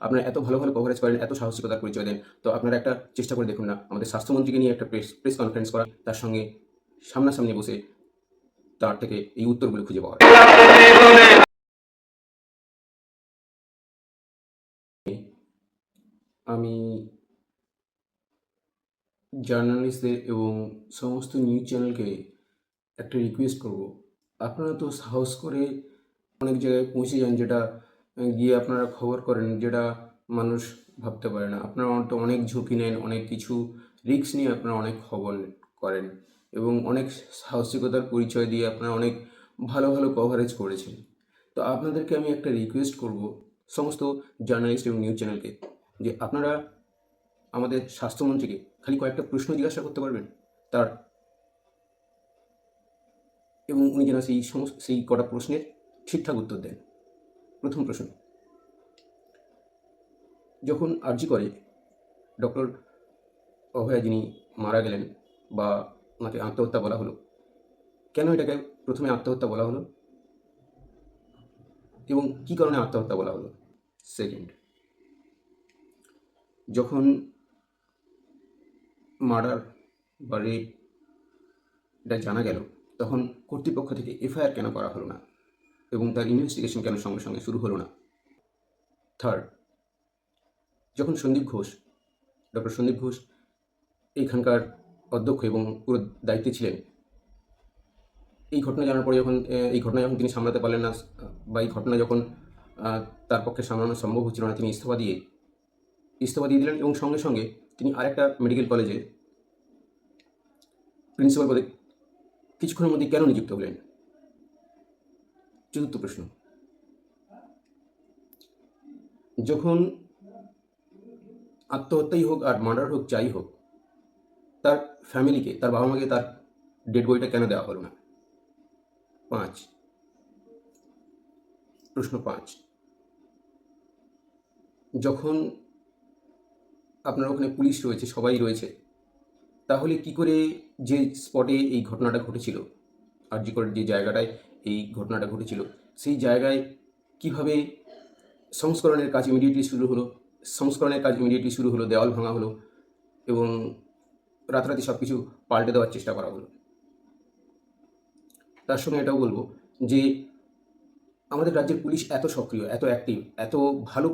আপনারা এত ভালো ভালো কভারেজ করেন, এত সাহসিকতার পরিচয় দেন, তো আপনারা একটা চেষ্টা করে দেখুন না আমাদের স্বাস্থ্যমন্ত্রীকে নিয়ে একটা প্রেস কনফারেন্স করা, তার সঙ্গে সামনাসামনি বসে তার থেকে এই উত্তরগুলো খুঁজে পাওয়ার। আমি জার্নালিস্টদের এবং সমস্ত নিউজ চ্যানেলকে একটা রিকোয়েস্ট করব, আপনারা তো সাহস করে অনেক জায়গায় পৌঁছে যান, যেটা গিয়ে আপনারা খবর করেন, যেটা মানুষ ভাবতে পারে না। আপনারা তো অনেক ঝুঁকি নেন, অনেক কিছু রিস্ক নিয়ে আপনারা অনেক খবর করেন এবং অনেক সাহসিকতার পরিচয় দিয়ে আপনারা অনেক ভালো ভালো কভারেজ করেছেন। তো আপনাদেরকে আমি একটা রিকোয়েস্ট করব, সমস্ত জার্নালিস্ট এবং নিউজ চ্যানেলকে, যে আপনারা আমাদের স্বাস্থ্যমন্ত্রীকে খালি কয়েকটা প্রশ্ন জিজ্ঞাসা করতে পারবেন তার, এবং উনি যেন সেই কটা প্রশ্নের ঠিকঠাক উত্তর দেন। প্রথম প্রশ্ন, যখন আরজি করে ডক্টর অভয়া যিনি মারা গেলেন বা ওনাকে আত্মহত্যা বলা হলো, কেন এটাকে প্রথমে আত্মহত্যা বলা হলো এবং কী কারণে আত্মহত্যা বলা হলো? সেকেন্ড, যখন মার্ডার বা রেপ এটা জানা গেল, তখন কর্তৃপক্ষ থেকে এফআইআর কেন করা হলো না এবং তার ইনভেস্টিগেশন কেন সঙ্গে সঙ্গে শুরু হলো না? থার্ড, যখন ডক্টর সন্দীপ ঘোষ এইখানকার অধ্যক্ষ এবং পুরো দায়িত্বে ছিলেন, এই ঘটনা জানার পরে এই ঘটনা যখন তিনি সামলাতে পারলেন না, বা এই ঘটনা যখন তার পক্ষে সামলানো সম্ভব হচ্ছিল না, তিনি ইস্তফা দিয়ে দিলেন এবং সঙ্গে সঙ্গে তিনি আরেকটা মেডিকেল কলেজে প্রিন্সিপাল পদে কিছুক্ষণের মধ্যে কেন নিযুক্ত হলেন? চতুর্থ প্রশ্ন, যখন আত্মহত্যাই হোক আর মার্ডার হোক যাই হোক, তার ফ্যামিলিকে, তার বাবা মাকে তার ডেড বডিটা কেন দেওয়া হলো না? প্রশ্ন 5, যখন আপনার ওখানে পুলিশ রয়েছে, সবাই রয়েছে, তাহলে কি করে যে স্পটে এই ঘটনাটা ঘটেছিল, আরজি করের যে জায়গাটায় এই ঘটনাটা ঘটেছিল, সেই জায়গায় কিভাবে সংস্করণের কাজ ইমিডিয়েটলি শুরু হলো, দেওয়াল ভাঙা হলো এবং রাতারাতি সব কিছু পাল্টে দেওয়ার চেষ্টা করা হলো? তার সঙ্গে এটাও বলবো যে আমাদের রাজ্যের পুলিশ এত সক্রিয়, এত অ্যাক্টিভ, এত ভালো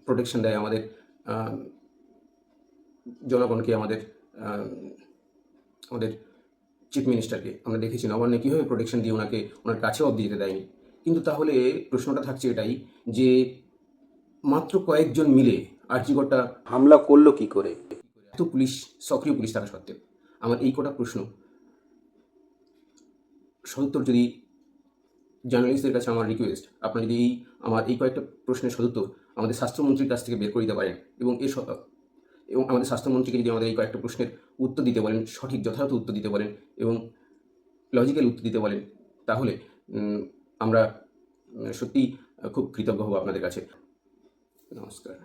প্রোটেকশন দেয় আমাদের জনগণকে, আমাদের চিফ মিনিস্টারকে আমরা দেখেছি নবান্নে কীভাবে প্রোটেকশন দিয়ে ওনার কাছেও অব্দি যেতে দেয়নি। কিন্তু তাহলে প্রশ্নটা থাকছে এটাই যে মাত্র কয়েকজন মিলে আরজিকরটা হামলা করলো কি করে, এত সক্রিয় পুলিশ থাকা সত্ত্বেও? আমার এই কটা প্রশ্ন সদুত্তর যদি জার্নালিস্টদের কাছে আমার রিকোয়েস্ট, আপনারা যদি আমার এই কয়েকটা প্রশ্নের সদুত্তর আমাদের স্বাস্থ্যমন্ত্রীর কাছ থেকে বের করে দিতে পারেন এবং আমাদের স্বাস্থ্যমন্ত্রীকে যদি আমাদের এই কয়েকটা প্রশ্নের উত্তর দিতে বলেন, সঠিক যথাযথ উত্তর দিতে বলেন এবং লজিক্যাল উত্তর দিতে বলেন, তাহলে আমরা সত্যিই খুব কৃতজ্ঞ হব আপনাদের কাছে। নমস্কার।